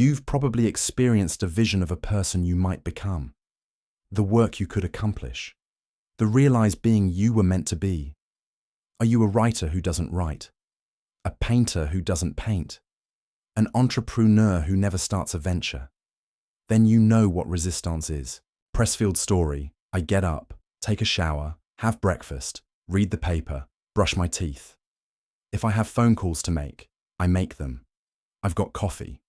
You've probably experienced a vision of a person you might become, the work you could accomplish, the realized being you were meant to be. Are you a writer who doesn't write? A painter who doesn't paint? An entrepreneur who never starts a venture? Then you know what resistance is. Pressfield story: I get up, take a shower, have breakfast, read the paper, brush my teeth. If I have phone calls to make, I make them. I've got coffee.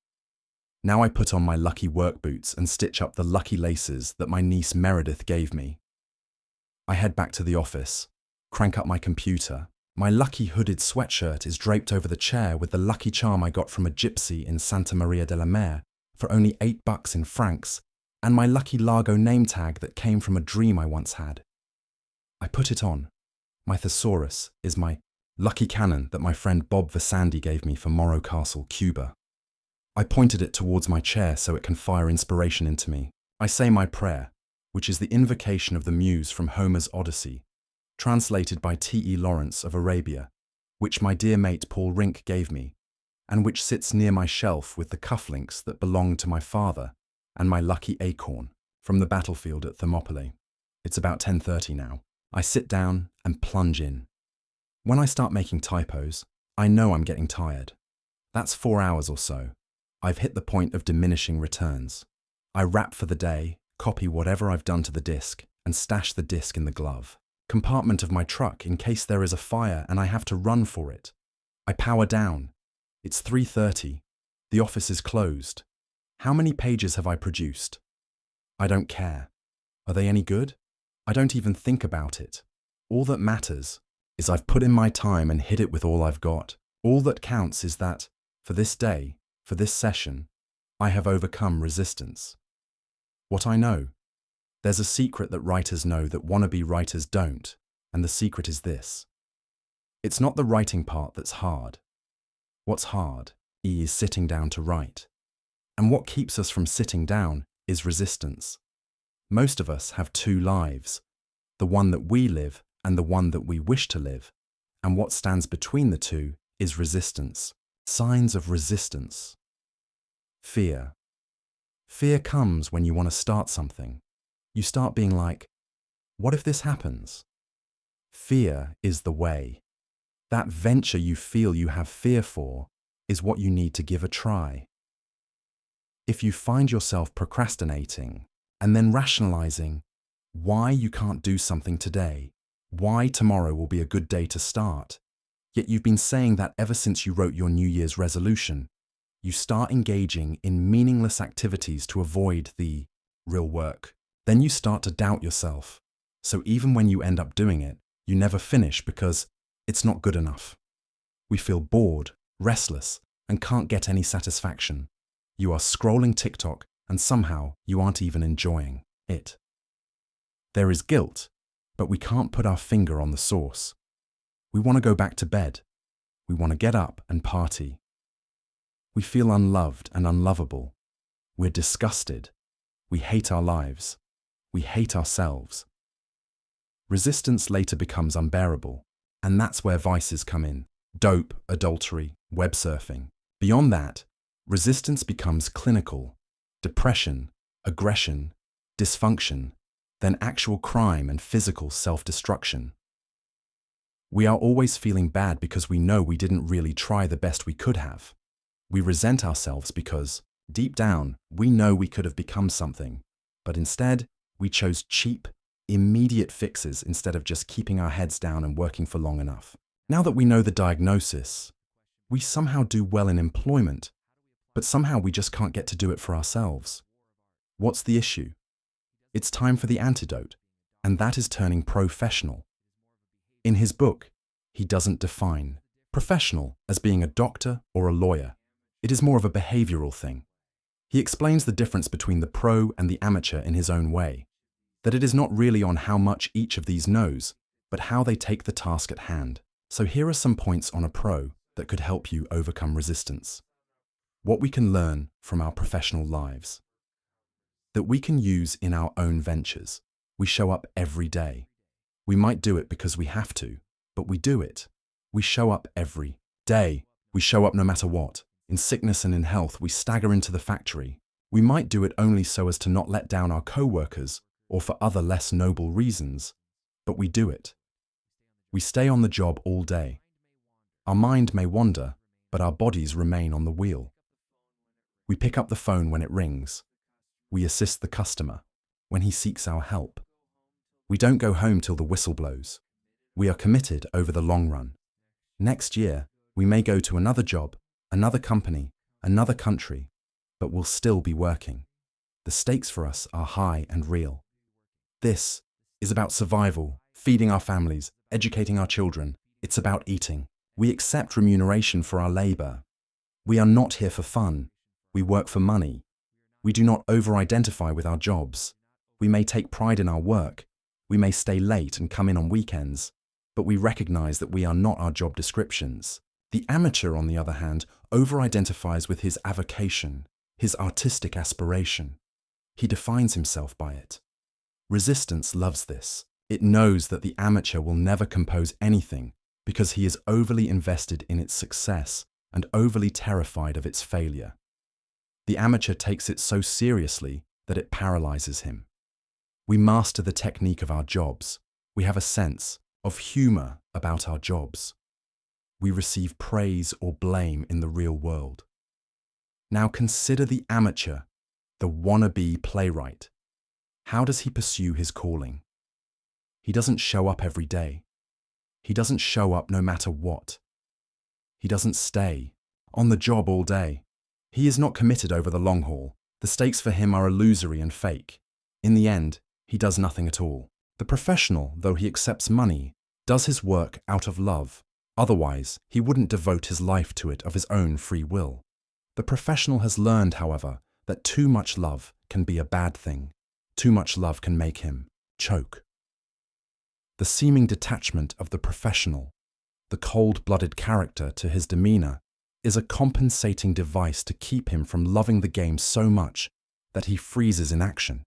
Now I put on my lucky work boots and stitch up the lucky laces that my niece Meredith gave me. I head back to the office, crank up my computer. My lucky hooded sweatshirt is draped over the chair with the lucky charm I got from a gypsy in Santa Maria de la Mer for only $8 in francs, and my lucky Largo name tag that came from a dream I once had. I put it on. My thesaurus is my lucky cannon that my friend Bob Versandi gave me for Morro Castle, Cuba. I pointed it towards my chair so it can fire inspiration into me. I say my prayer, which is the invocation of the muse from Homer's Odyssey, translated by T.E. Lawrence of Arabia, which my dear mate Paul Rink gave me, and which sits near my shelf with the cufflinks that belonged to my father and my lucky acorn from the battlefield at Thermopylae. It's about 10:30 now. I sit down and plunge in. When I start making typos, I know I'm getting tired. That's 4 hours or so. I've hit the point of diminishing returns. I wrap for the day, copy whatever I've done to the disk, and stash the disk in the glove compartment of my truck in case there is a fire and I have to run for it. I power down. It's 3:30. The office is closed. How many pages have I produced? I don't care. Are they any good? I don't even think about it. All that matters is I've put in my time and hit it with all I've got. All that counts is that, for this day, for this session, I have overcome resistance. What I know: there's a secret that writers know that wannabe writers don't, and the secret is this. It's not the writing part that's hard. What's hard is sitting down to write. And what keeps us from sitting down is resistance. Most of us have two lives, the one that we live and the one that we wish to live, and what stands between the two is resistance. Signs of resistance. Fear. Fear comes when you want to start something. You start being like, what if this happens? Fear is the way. That venture you feel you have fear for is what you need to give a try. If you find yourself procrastinating and then rationalizing why you can't do something today, why tomorrow will be a good day to start, yet you've been saying that ever since you wrote your New Year's resolution, you start engaging in meaningless activities to avoid the real work. Then you start to doubt yourself. So even when you end up doing it, you never finish because it's not good enough. We feel bored, restless, and can't get any satisfaction. You are scrolling TikTok and somehow you aren't even enjoying it. There is guilt, but we can't put our finger on the source. We want to go back to bed. We want to get up and party. We feel unloved and unlovable. We're disgusted. We hate our lives. We hate ourselves. Resistance later becomes unbearable, and that's where vices come in. Dope, adultery, web surfing. Beyond that, resistance becomes clinical. Depression, aggression, dysfunction, then actual crime and physical self-destruction. We are always feeling bad because we know we didn't really try the best we could have. We resent ourselves because, deep down, we know we could have become something, but instead, we chose cheap, immediate fixes instead of just keeping our heads down and working for long enough. Now that we know the diagnosis, we somehow do well in employment, but somehow we just can't get to do it for ourselves. What's the issue? It's time for the antidote, and that is turning professional. In his book, he doesn't define professional as being a doctor or a lawyer. It is more of a behavioral thing. He explains the difference between the pro and the amateur in his own way, that it is not really on how much each of these knows, but how they take the task at hand. So here are some points on a pro that could help you overcome resistance. What we can learn from our professional lives. That we can use in our own ventures. We show up every day. We might do it because we have to, but we do it. We show up every day. We show up no matter what. In sickness and in health, we stagger into the factory. We might do it only so as to not let down our co-workers or for other less noble reasons, but we do it. We stay on the job all day. Our mind may wander, but our bodies remain on the wheel. We pick up the phone when it rings. We assist the customer when he seeks our help. We don't go home till the whistle blows. We are committed over the long run. Next year, we may go to another job, another company, another country, but we'll still be working. The stakes for us are high and real. This is about survival, feeding our families, educating our children. It's about eating. We accept remuneration for our labor. We are not here for fun. We work for money. We do not over-identify with our jobs. We may take pride in our work. We may stay late and come in on weekends, but we recognize that we are not our job descriptions. The amateur, on the other hand, over-identifies with his avocation, his artistic aspiration. He defines himself by it. Resistance loves this. It knows that the amateur will never compose anything because he is overly invested in its success and overly terrified of its failure. The amateur takes it so seriously that it paralyzes him. We master the technique of our jobs. We have a sense of humor about our jobs. We receive praise or blame in the real world. Now consider the amateur, the wannabe playwright. How does he pursue his calling? He doesn't show up every day. He doesn't show up no matter what. He doesn't stay on the job all day. He is not committed over the long haul. The stakes for him are illusory and fake. In the end, he does nothing at all. The professional, though he accepts money, does his work out of love. Otherwise, he wouldn't devote his life to it of his own free will. The professional has learned, however, that too much love can be a bad thing. Too much love can make him choke. The seeming detachment of the professional, the cold-blooded character to his demeanor, is a compensating device to keep him from loving the game so much that he freezes in action,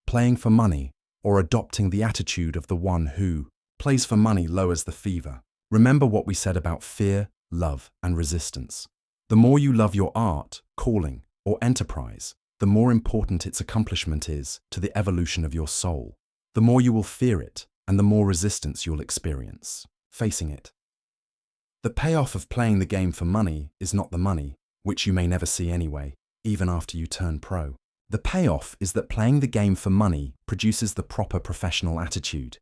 playing for money or adopting the attitude of the one who plays for money lowers the fever. Remember what we said about fear, love, and resistance. The more you love your art, calling, or enterprise, the more important its accomplishment is to the evolution of your soul. The more you will fear it, and the more resistance you'll experience facing it. The payoff of playing the game for money is not the money, which you may never see anyway, even after you turn pro. The payoff is that playing the game for money produces the proper professional attitude.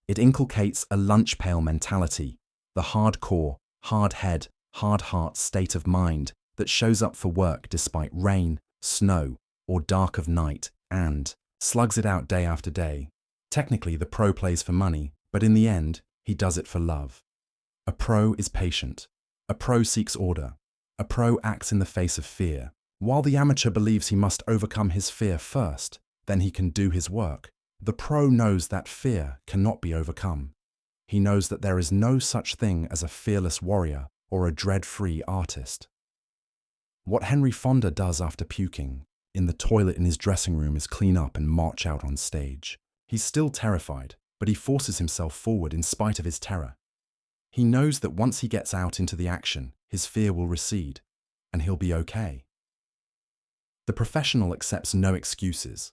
It inculcates a lunch pail mentality, the hardcore, hard head, hard heart state of mind that shows up for work despite rain, snow, or dark of night and slugs it out day after day. Technically, the pro plays for money, but in the end, he does it for love. A pro is patient. A pro seeks order. A pro acts in the face of fear. While the amateur believes he must overcome his fear first, then he can do his work, the pro knows that fear cannot be overcome. He knows that there is no such thing as a fearless warrior or a dread-free artist. What Henry Fonda does after puking in the toilet in his dressing room is clean up and march out on stage. He's still terrified, but he forces himself forward in spite of his terror. He knows that once he gets out into the action, his fear will recede, and he'll be okay. The professional accepts no excuses.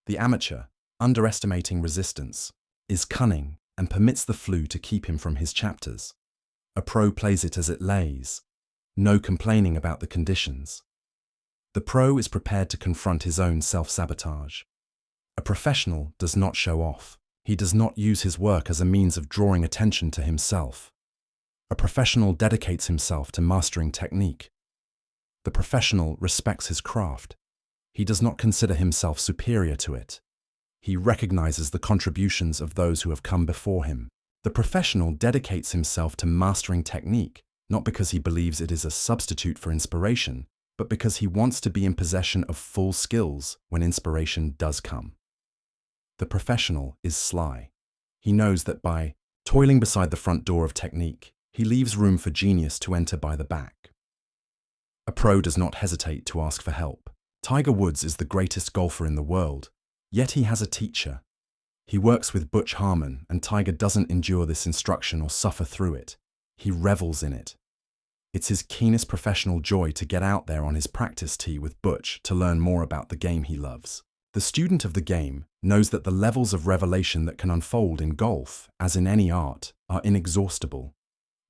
The amateur, underestimating resistance, is cunning and permits the flu to keep him from his chapters. A pro plays it as it lays, no complaining about the conditions. The pro is prepared to confront his own self-sabotage. A professional does not show off. He does not use his work as a means of drawing attention to himself. A professional dedicates himself to mastering technique. The professional respects his craft. He does not consider himself superior to it. He recognizes the contributions of those who have come before him. The professional dedicates himself to mastering technique, not because he believes it is a substitute for inspiration, but because he wants to be in possession of full skills when inspiration does come. The professional is sly. He knows that by toiling beside the front door of technique, he leaves room for genius to enter by the back. A pro does not hesitate to ask for help. Tiger Woods is the greatest golfer in the world, yet he has a teacher. He works with Butch Harmon, and Tiger doesn't endure this instruction or suffer through it. He revels in it. It's his keenest professional joy to get out there on his practice tee with Butch to learn more about the game he loves. The student of the game knows that the levels of revelation that can unfold in golf, as in any art, are inexhaustible.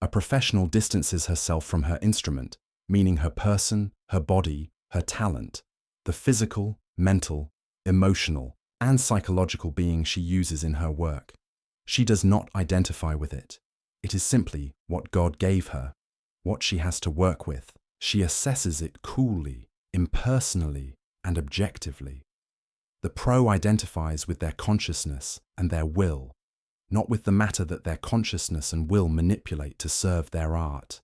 A professional distances herself from her instrument, meaning her person, her body, her talent, the physical, mental, emotional, and psychological being she uses in her work. She does not identify with it. It is simply what God gave her, what she has to work with. She assesses it coolly, impersonally, and objectively. The pro identifies with their consciousness and their will, not with the matter that their consciousness and will manipulate to serve their art.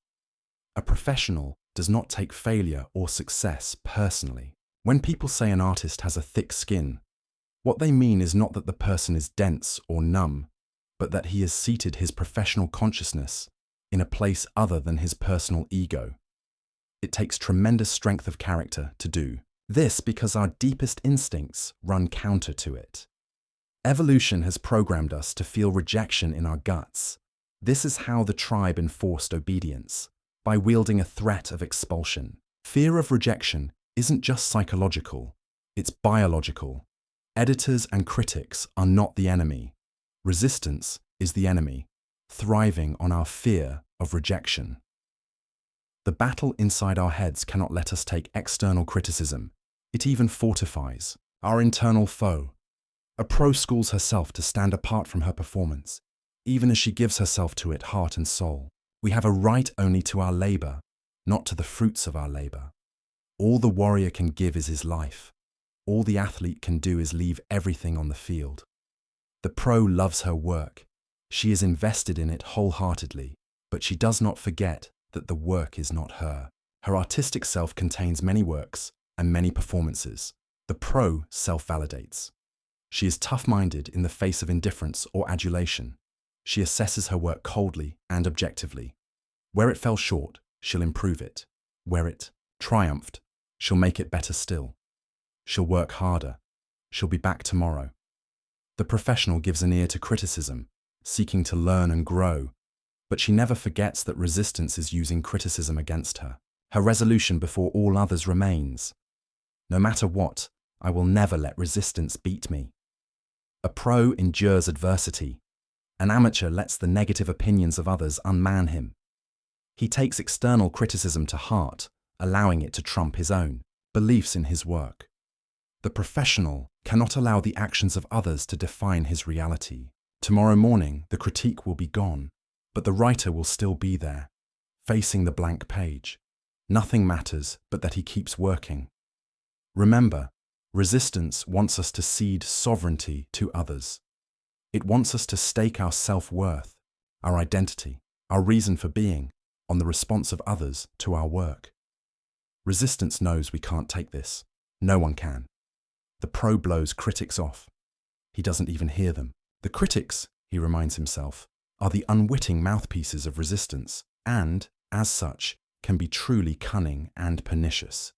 A professional does not take failure or success personally. When people say an artist has a thick skin, what they mean is not that the person is dense or numb, but that he has seated his professional consciousness in a place other than his personal ego. It takes tremendous strength of character to do this because our deepest instincts run counter to it. Evolution has programmed us to feel rejection in our guts. This is how the tribe enforced obedience, by wielding a threat of expulsion. Fear of rejection isn't just psychological, it's biological. Editors and critics are not the enemy. Resistance is the enemy, thriving on our fear of rejection. The battle inside our heads cannot let us take external criticism. It even fortifies our internal foe. A pro schools herself to stand apart from her performance, even as she gives herself to it heart and soul. We have a right only to our labor, not to the fruits of our labor. All the warrior can give is his life. All the athlete can do is leave everything on the field. The pro loves her work. She is invested in it wholeheartedly, but she does not forget that the work is not her. Her artistic self contains many works and many performances. The pro self-validates. She is tough-minded in the face of indifference or adulation. She assesses her work coldly and objectively. Where it fell short, she'll improve it. Where it triumphed, she'll make it better still. She'll work harder. She'll be back tomorrow. The professional gives an ear to criticism, seeking to learn and grow, but she never forgets that resistance is using criticism against her. Her resolution before all others remains. No matter what, I will never let resistance beat me. A pro endures adversity. An amateur lets the negative opinions of others unman him. He takes external criticism to heart, allowing it to trump his own beliefs in his work. The professional cannot allow the actions of others to define his reality. Tomorrow morning, the critique will be gone, but the writer will still be there, facing the blank page. Nothing matters but that he keeps working. Remember, resistance wants us to cede sovereignty to others. It wants us to stake our self-worth, our identity, our reason for being, on the response of others to our work. Resistance knows we can't take this. No one can. The pro blows critics off. He doesn't even hear them. The critics, he reminds himself, are the unwitting mouthpieces of resistance and, as such, can be truly cunning and pernicious.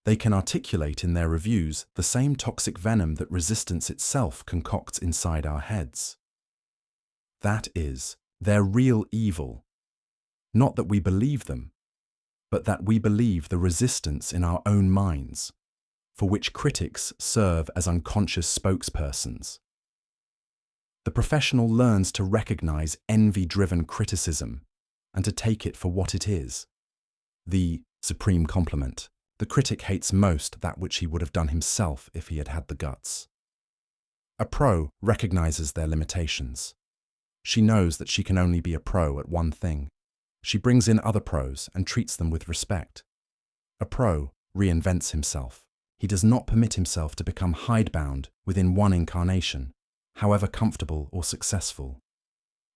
They can articulate in their reviews the same toxic venom that resistance itself concocts inside our heads. That is, their real evil. Not that we believe them, but that we believe the resistance in our own minds, for which critics serve as unconscious spokespersons. The professional learns to recognize envy-driven criticism and to take it for what it is, the supreme compliment. The critic hates most that which he would have done himself if he had had the guts. A pro recognizes their limitations. She knows that she can only be a pro at one thing. She brings in other pros and treats them with respect. A pro reinvents himself. He does not permit himself to become hidebound within one incarnation, however comfortable or successful.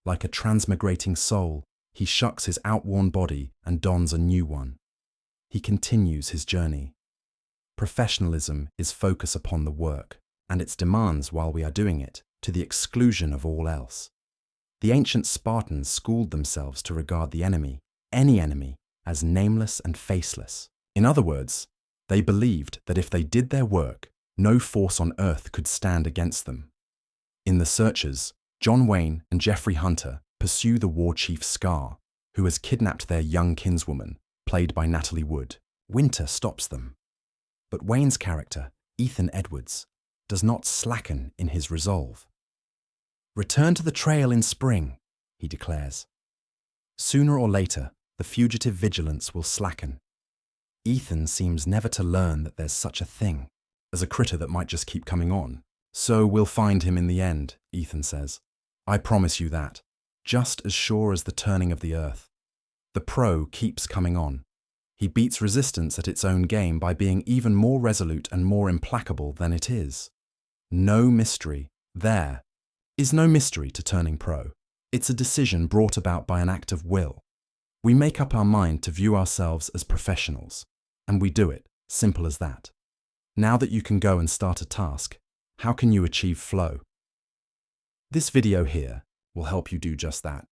Like a transmigrating soul, he shucks his outworn body and dons a new one. He continues his journey. Professionalism is focus upon the work and its demands while we are doing it, to the exclusion of all else. The ancient Spartans schooled themselves to regard the enemy, any enemy, as nameless and faceless. In other words, they believed that if they did their work, no force on earth could stand against them. In The Searchers, John Wayne and Jeffrey Hunter pursue the war chief Scar, who has kidnapped their young kinswoman, played by Natalie Wood, winter stops them. But Wayne's character, Ethan Edwards, does not slacken in his resolve. "Return to the trail in spring," he declares. Sooner or later, the fugitive vigilance will slacken. Ethan seems never to learn that there's such a thing as a critter that might just keep coming on. "So we'll find him in the end," Ethan says. "I promise you that, just as sure as the turning of the earth." The pro keeps coming on. He beats resistance at its own game by being even more resolute and more implacable than it is. No mystery. There is no mystery to turning pro. It's a decision brought about by an act of will. We make up our mind to view ourselves as professionals, and we do it, simple as that. Now that you can go and start a task, how can you achieve flow? This video here will help you do just that.